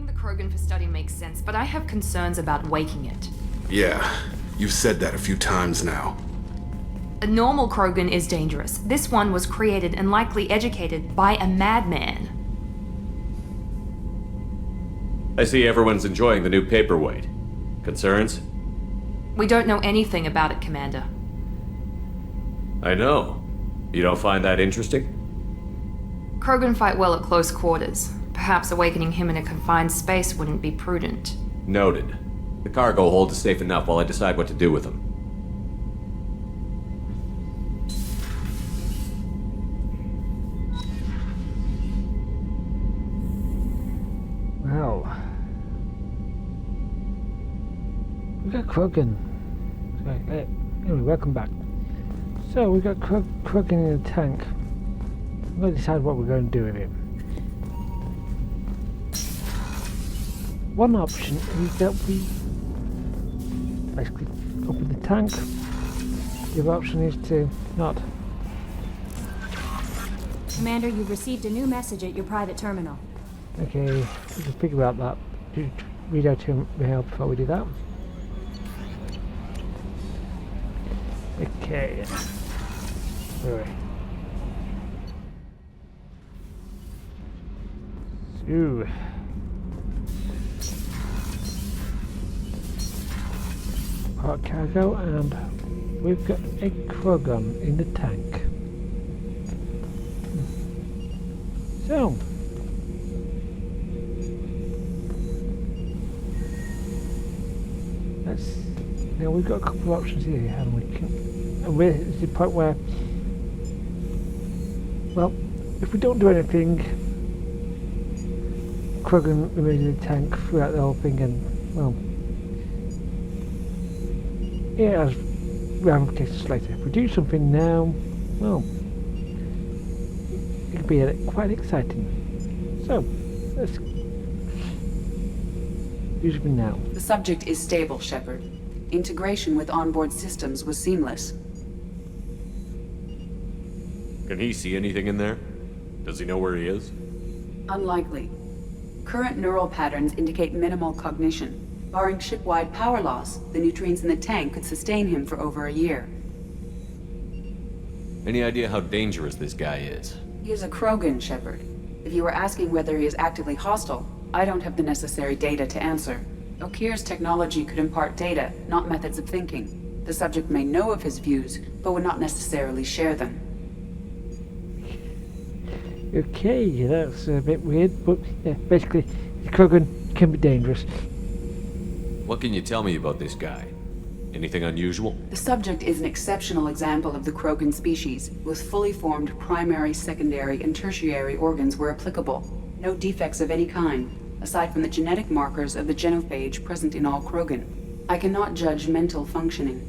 the Krogan for study makes sense, but I have concerns about waking it. Yeah, you've said that a few times now. A normal Krogan is dangerous. This one was created and likely educated by a madman. I see everyone's enjoying the new paperweight. Concerns? We don't know anything about it, Commander. I know. You don't find that interesting? Krogan fight well at close quarters. Perhaps awakening him in a confined space wouldn't be prudent. Noted. The cargo hold is safe enough while I decide what to do with them. Well, we got Krogan. Anyway, welcome back. So we got Krogan in the tank. I'm going to decide what we're going to do with him. One option is that we basically open the tank. The other option is to not. Commander, you've received a new message at your private terminal. Okay, we can figure out that. Read out to me help before we do that. Okay. Alright. So. Part cargo, and we've got a Krogan in the tank. So. Now we've got a couple of options here, haven't we? And we're at the point where, well, if we don't do anything, Krogan remains in the tank throughout the whole thing, and well, it has ramifications later. If we do something now, well, it could be quite exciting. So let's do something now. The subject is stable, Shepard. Integration with onboard systems was seamless. Can he see anything in there? Does he know where he is? Unlikely. Current neural patterns indicate minimal cognition. Barring ship-wide power loss, the nutrients in the tank could sustain him for over a year. Any idea how dangerous this guy is? He is a Krogan, Shepard. If you were asking whether he is actively hostile, I don't have the necessary data to answer. Okeer's technology could impart data, not methods of thinking. The subject may know of his views, but would not necessarily share them. Okay, that's a bit weird, but yeah, basically, the Krogan can be dangerous. What can you tell me about this guy? Anything unusual? The subject is an exceptional example of the Krogan species, with fully formed primary, secondary, and tertiary organs where applicable. No defects of any kind, aside from the genetic markers of the genophage present in all Krogan. I cannot judge mental functioning.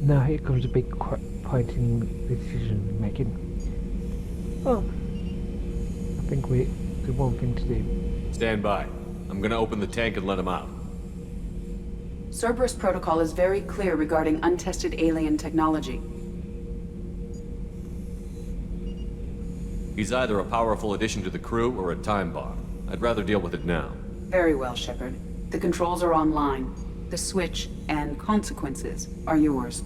Now here comes a big point in the decision making. Well, I think the one thing to do. Stand by. I'm gonna open the tank and let him out. Cerberus protocol is very clear regarding untested alien technology. He's either a powerful addition to the crew or a time bomb. I'd rather deal with it now. Very well, Shepard. The controls are online. The switch and consequences are yours.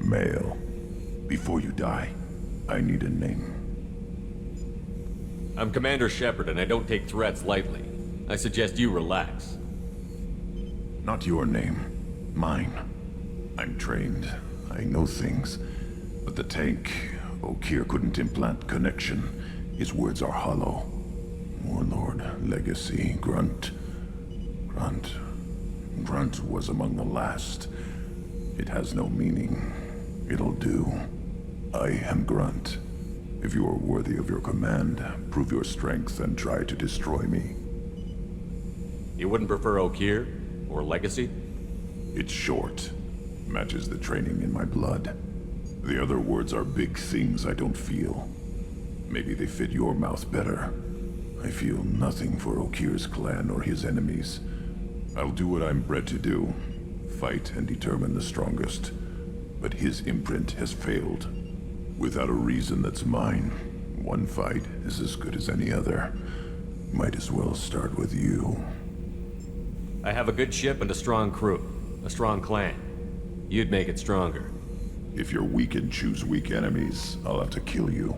Male. Before you die, I need a name. I'm Commander Shepard, and I don't take threats lightly. I suggest you relax. Not your name. Mine. I'm trained. I know things. But the tank, Okeer couldn't implant connection. His words are hollow. Warlord, Legacy, Grunt. And Grunt was among the last. It has no meaning. It'll do. I am Grunt. If you are worthy of your command, prove your strength and try to destroy me. You wouldn't prefer Okeer? Or Legacy? It's short. Matches the training in my blood. The other words are big things I don't feel. Maybe they fit your mouth better. I feel nothing for Okeer's clan or his enemies. I'll do what I'm bred to do. Fight and determine the strongest. But his imprint has failed. Without a reason that's mine, one fight is as good as any other. Might as well start with you. I have a good ship and a strong crew. A strong clan. You'd make it stronger. If you're weak and choose weak enemies, I'll have to kill you.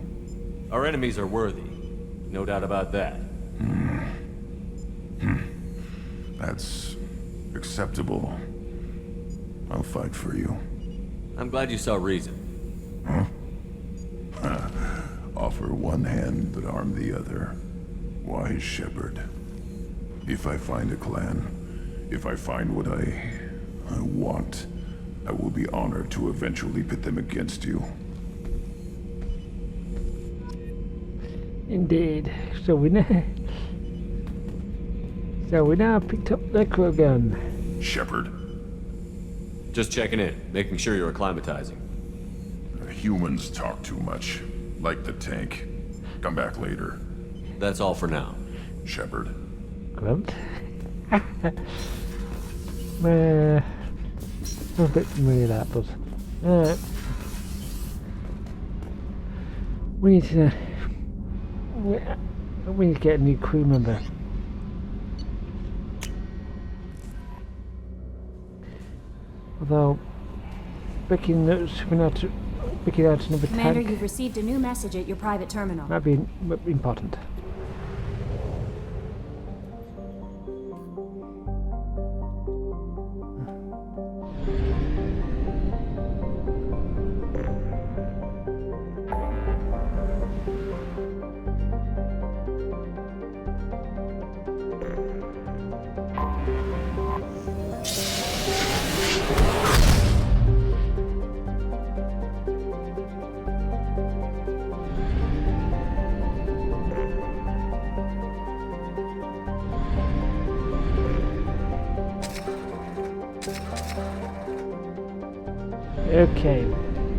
Our enemies are worthy. No doubt about that. That's acceptable. I'll fight for you. I'm glad you saw reason. Offer one hand but arm the other. Wise shepherd. If I find a clan, if I find what I want, I will be honored to eventually pit them against you. Indeed. So we now picked up the Krogan. Shepherd, Just checking in, making sure you're acclimatizing. humans talk too much. Like the tank. Come back later. That's all for now. Shepherd. Grunt. I'm a bit familiar with that, but we need to get a new crew member. Although picking out another Commander, tank you've received a new message at your private terminal. might be important. Okay,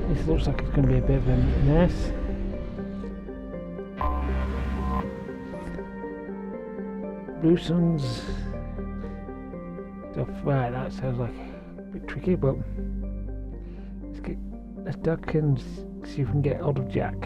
this looks like it's going to be a bit of a mess. Loosens stuff. Right, that sounds like a bit tricky, but let's duck and see if we can get hold of Jack.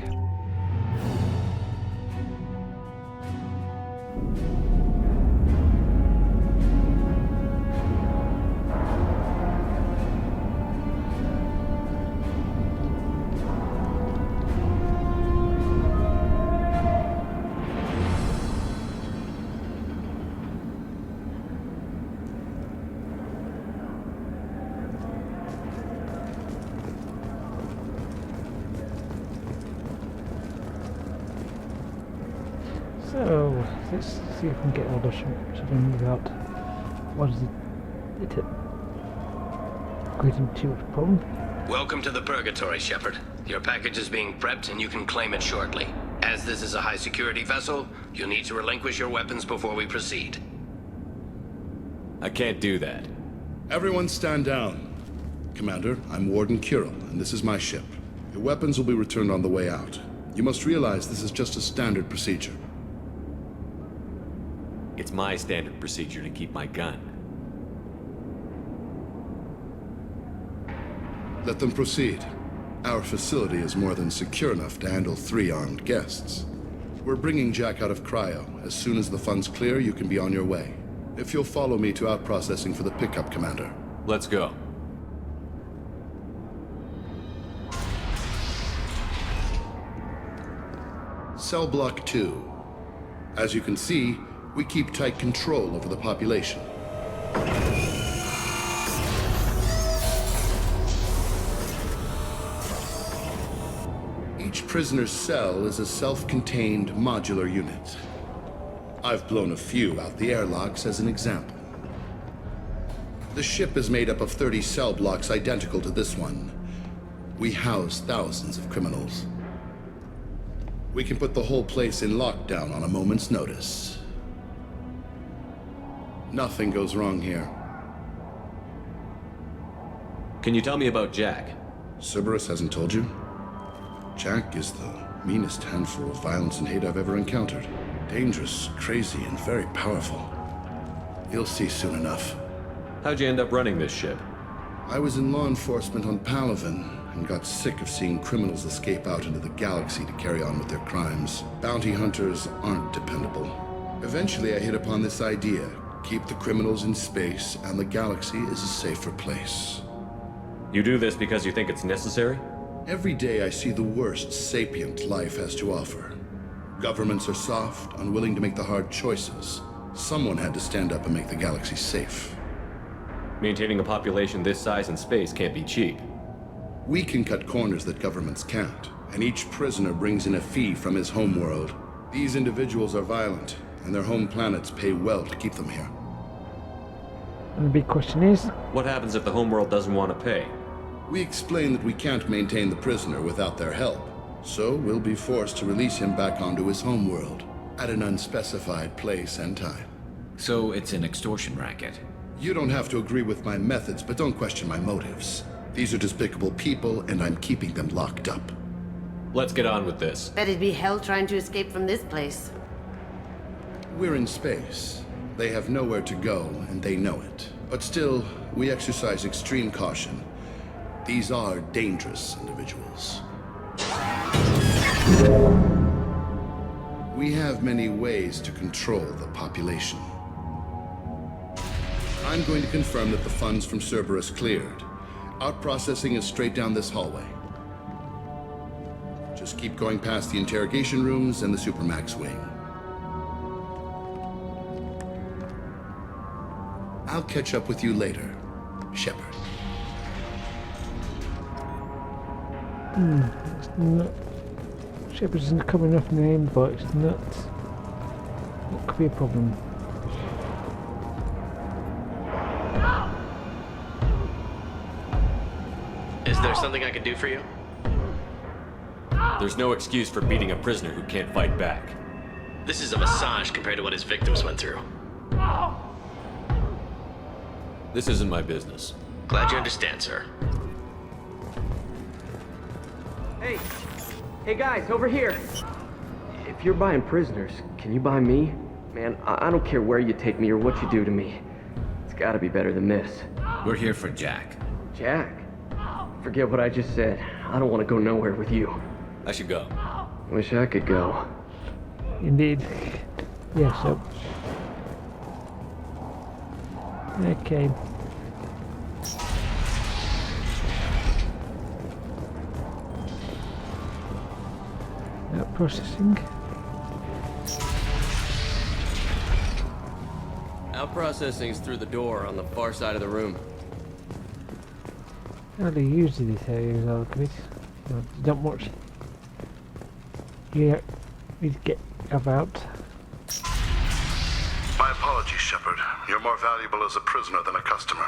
So let's see if we can get hold of something without what is it creating too much problem. Welcome to the Purgatory, Shepard. Your package is being prepped and you can claim it shortly. As this is a high-security vessel, you'll need to relinquish your weapons before we proceed. I can't do that. Everyone stand down. Commander, I'm Warden Kirill, and this is my ship. Your weapons will be returned on the way out. You must realize this is just a standard procedure. It's my standard procedure to keep my gun. Let them proceed. Our facility is more than secure enough to handle 3 armed guests. We're bringing Jack out of cryo. As soon as the funds clear, you can be on your way. If you'll follow me to out-processing for the pickup, Commander. Let's go. Cell Block 2. As you can see, we keep tight control over the population. Each prisoner's cell is a self-contained modular unit. I've blown a few out the airlocks as an example. The ship is made up of 30 cell blocks identical to this one. We house thousands of criminals. We can put the whole place in lockdown on a moment's notice. Nothing goes wrong here. Can you tell me about Jack? Cerberus hasn't told you? Jack is the meanest handful of violence and hate I've ever encountered. Dangerous, crazy, and very powerful. You'll see soon enough. How'd you end up running this ship? I was in law enforcement on Palaven and got sick of seeing criminals escape out into the galaxy to carry on with their crimes. Bounty hunters aren't dependable. Eventually, I hit upon this idea. Keep the criminals in space, and the galaxy is a safer place. You do this because you think it's necessary? Every day I see the worst sapient life has to offer. Governments are soft, unwilling to make the hard choices. Someone had to stand up and make the galaxy safe. Maintaining a population this size in space can't be cheap. We can cut corners that governments can't, and each prisoner brings in a fee from his homeworld. These individuals are violent, and their home planets pay well to keep them here. And the big question is, What happens if the homeworld doesn't want to pay? We explain that we can't maintain the prisoner without their help, so we'll be forced to release him back onto his homeworld at an unspecified place and time. So it's an extortion racket. You don't have to agree with my methods, but don't question my motives. These are despicable people, and I'm keeping them locked up. Let's get on with this. Bet it'd be hell trying to escape from this place. We're in space. They have nowhere to go, and they know it. But still, we exercise extreme caution. These are dangerous individuals. We have many ways to control the population. I'm going to confirm that the funds from Cerberus cleared. Out-processing is straight down this hallway. Just keep going past the interrogation rooms and the Supermax wing. I'll catch up with you later, Shepard. it's not... Shepard isn't a common enough name, but it's not... It could be a problem. Is there something I can do for you? There's no excuse for beating a prisoner who can't fight back. This is a massage compared to what his victims went through. This isn't my business. Glad you understand, sir. Hey guys, over here! If you're buying prisoners, can you buy me? Man, I don't care where you take me or what you do to me. It's gotta be better than this. We're here for Jack. Jack? Forget what I just said. I don't want to go nowhere with you. I should go. Wish I could go. Indeed. Yes, so... Okay. Not processing. Out processing's through the door on the far side of the room. Hardly used in this area as well, look at it. No, don't much. Yeah, need to get about. My apologies, Shepard. You're more valuable as a prisoner than a customer.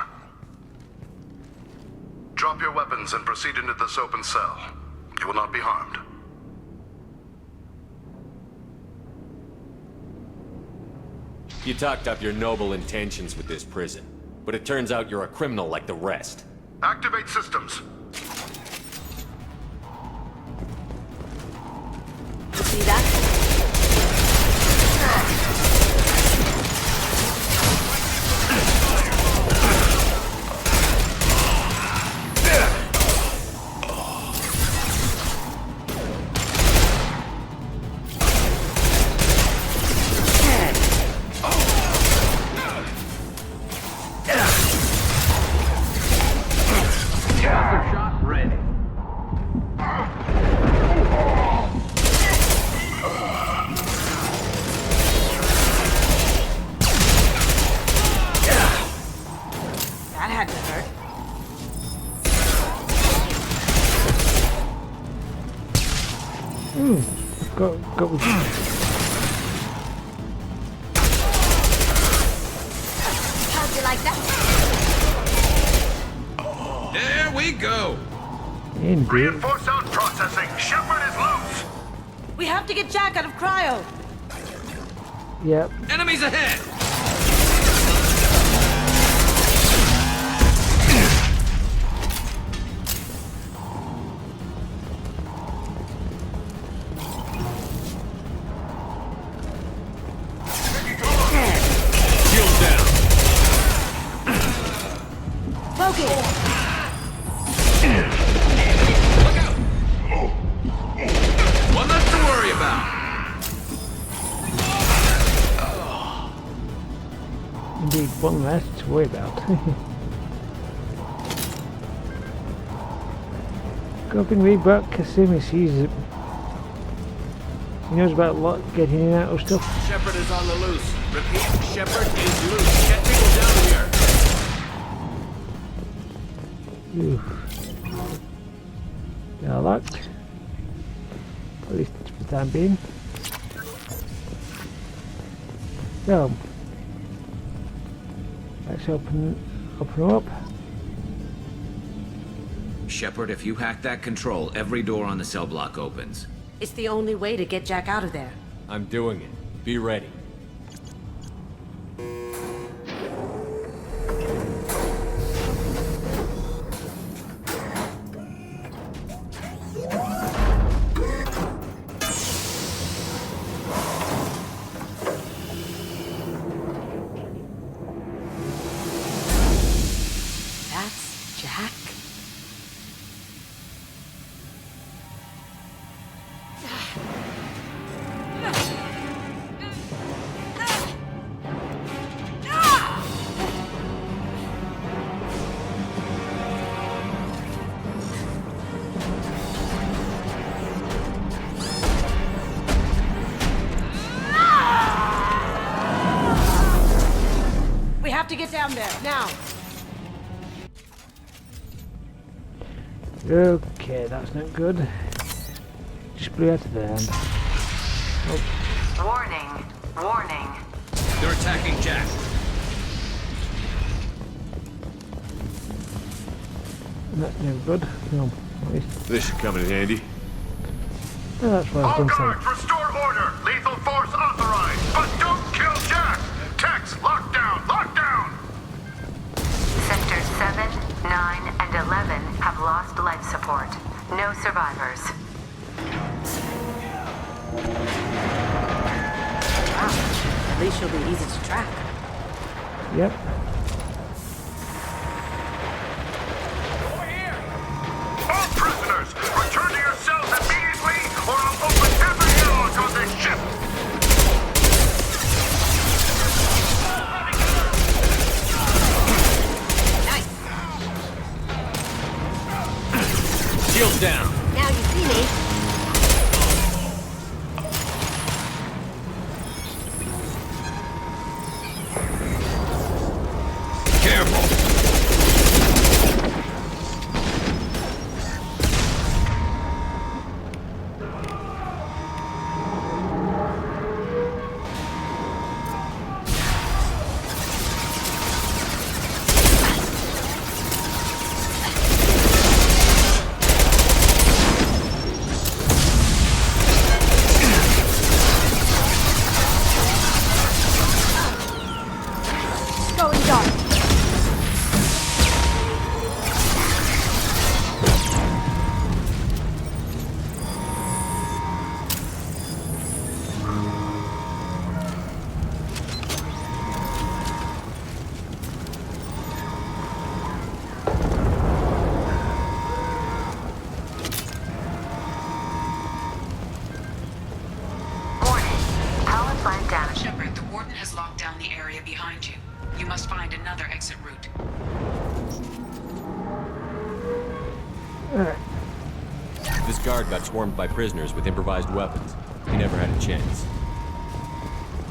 Drop your weapons and proceed into this open cell. You will not be harmed. You talked up your noble intentions with this prison, but it turns out you're a criminal like the rest. Activate systems. You see that? Go with you. How'd you like that? we go! Indeed. Reinforce out processing. Shepard is loose. We have to get Jack out of cryo. Yep. Enemies ahead! Shield down! Focus! Look out! One less to worry about! Indeed, one less to worry about. Coping Rebuck, assuming he sees it. He knows about a lot getting in and out of stuff. Shepard is on the loose. Repeat, Shepard is loose. Get people down here. Oof. They are locked. At least for the time being. So, let's open her up. Shepard, if you hack that control, every door on the cell block opens. It's the only way to get Jack out of there. I'm doing it. Be ready. That's Jack. We have to get down there, now. Okay, that's not good. Just blew out of there. Oh, Warning. Warning. They're attacking Jack. that's no good. No, at least. This should come in handy. No, that's what I was All going to guards, say. restore order. Lethal force authorized. But don't kill Jack. Tex, lockdown. Lockdown. Sectors 7, 9, and 11 have lost life support. No survivors. Wow. At least she'll be easy to track. Yep. All prisoners, return to your cells immediately, or I'll open every airlock on this ship. Shield down. Now you see me. Careful! Going dark. Warning. Power plant damage. Shepard, the Warden has locked down the area behind you. You must find another exit route. Alright. This guard got swarmed by prisoners with improvised weapons. He never had a chance.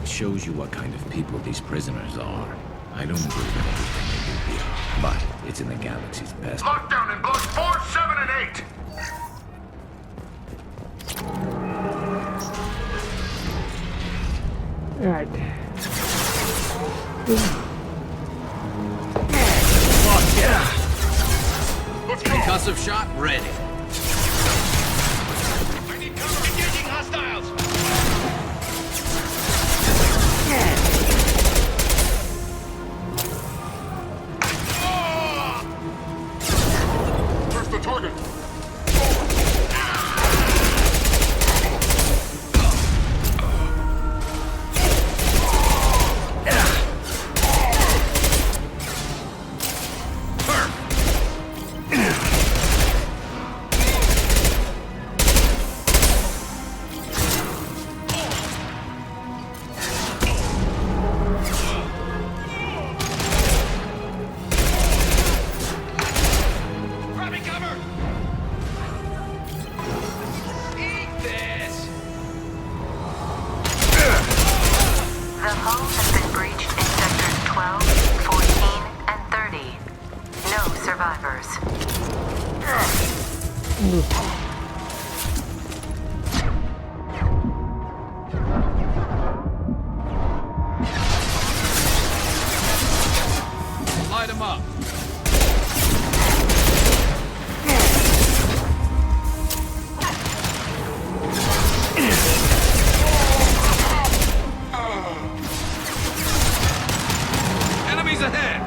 It shows you what kind of people these prisoners are. I don't agree with everything they do here, but it's in the galaxy's best. Lockdown in blocks 4, 7, and 8. Alright. Let's go. Concussive shot ready. I need cover. Engaging hostiles. Where's the target? Grabbing cover! Eat this! The hull has been breached in sectors 12, 14, and 30. No survivors. Light him up. Enemies ahead.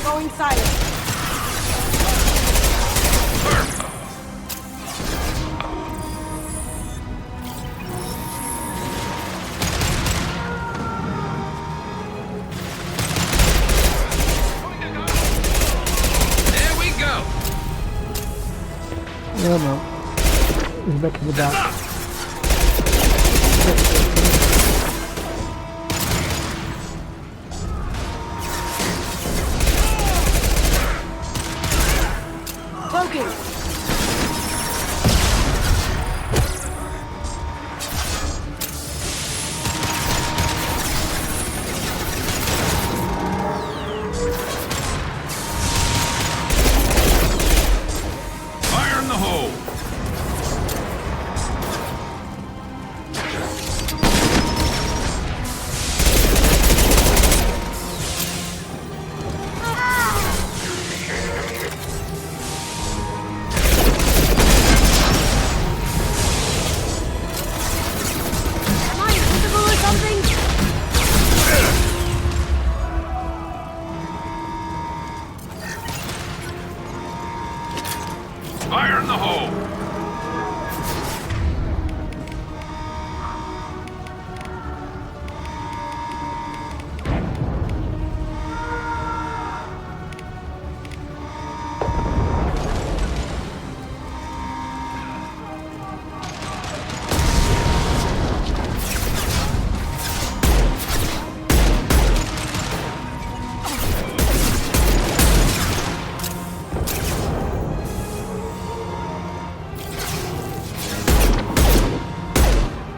Going silent. There we go. No, no. He's back in the back. Cloaking. Fire in the hole. Am I invisible or something? Fire in the hole.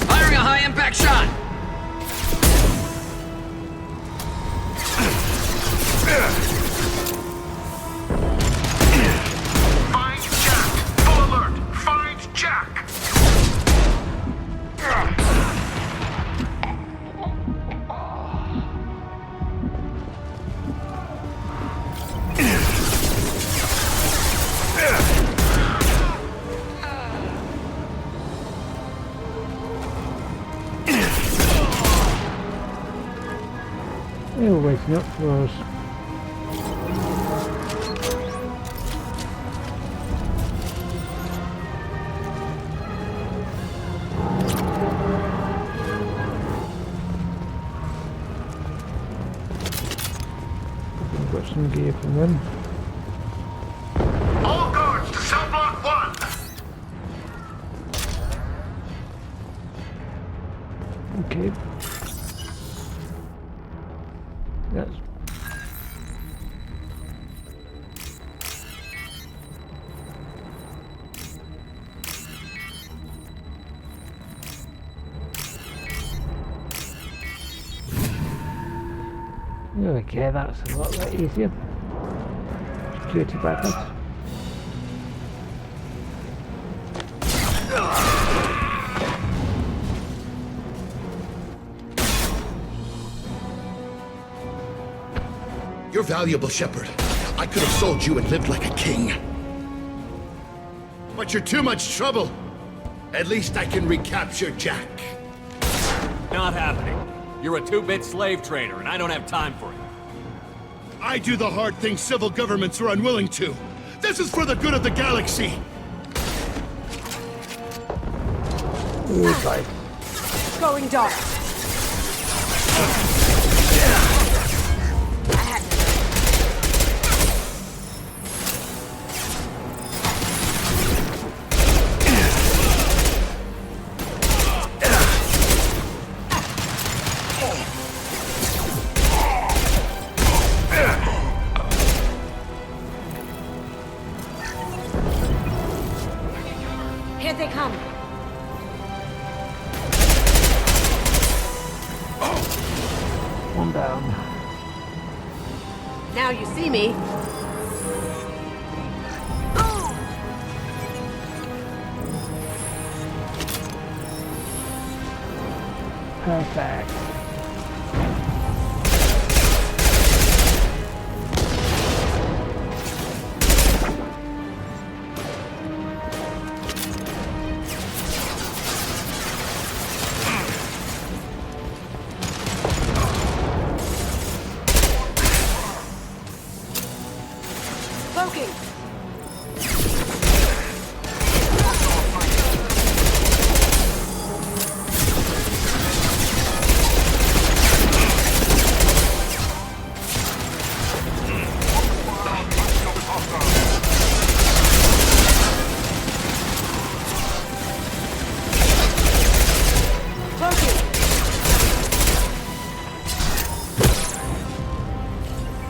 Firing a high impact shot. Find Jack! Full alert! Find Jack! They were waking up for us. Got some gear from them. All guards to cell block 1! Okay. That's okay, that's a lot easier. Security bypass. You're valuable, Shepard. I could have sold you and lived like a king. But you're too much trouble. At least I can recapture Jack. Not happening. You're a 2-bit slave trader, and I don't have time for it. I do the hard things civil governments are unwilling to. This is for the good of the galaxy. Goodbye. Going dark. Here they come. One down. Now you see me. Perfect. Cloaking.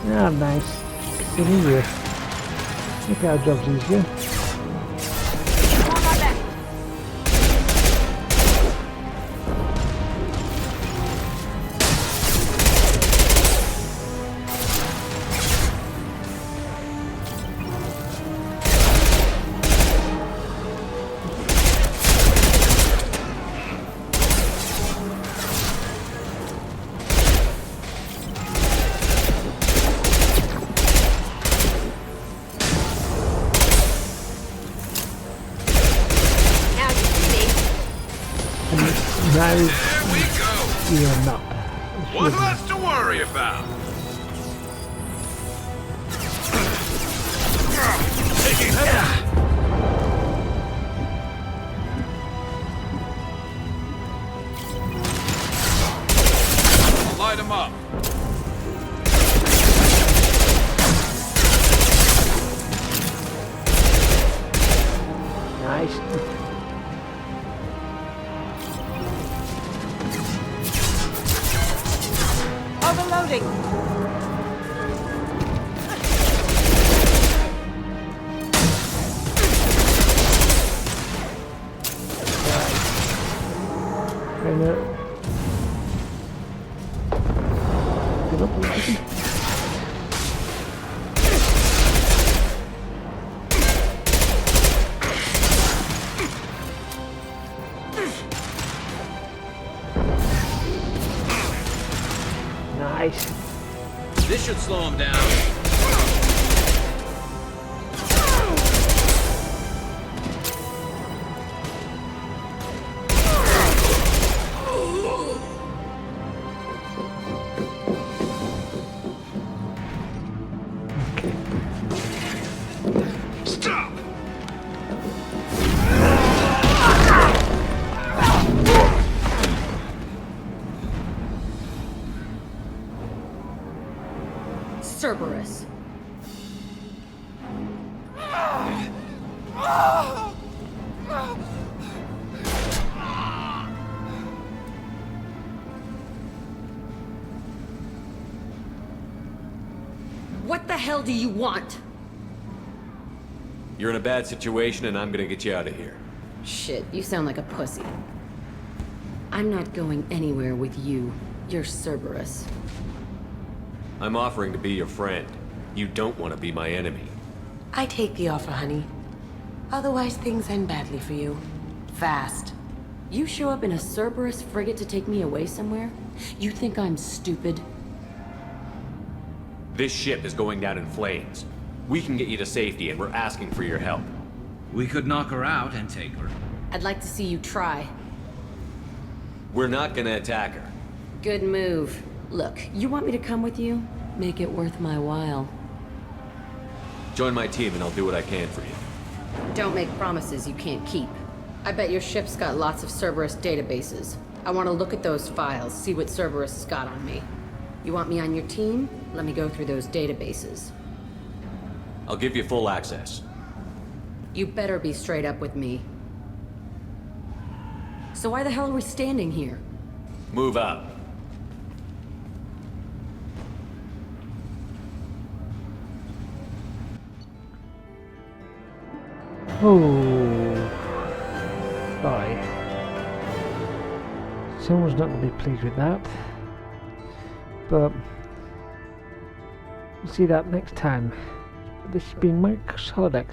Ah, nice. Getting here. Make our jobs easier. Now you're not. What's less to worry about? Taking light him up. Nice. Overloading. Give up a second. Nice. This should slow him down. Stop! Cerberus. hell do you want? You're in a bad situation and I'm gonna get you out of here. Shit, you sound like a pussy. I'm not going anywhere with you. You're Cerberus. I'm offering to be your friend. You don't want to be my enemy. I take the offer, honey. Otherwise, things end badly for you. Fast. You show up in a Cerberus frigate to take me away somewhere? You think I'm stupid? This ship is going down in flames. We can get you to safety and we're asking for your help. We could knock her out and take her. I'd like to see you try. We're not gonna attack her. Good move. Look, you want me to come with you? Make it worth my while. Join my team and I'll do what I can for you. Don't make promises you can't keep. I bet your ship's got lots of Cerberus databases. I want to look at those files, see what Cerberus has got on me. You want me on your team? Let me go through those databases. I'll give you full access. You better be straight up with me. So why the hell are we standing here? Move up. Oh, bye. Someone's not going to be pleased with that, but we'll see that next time. This has been Mike's Holodeck.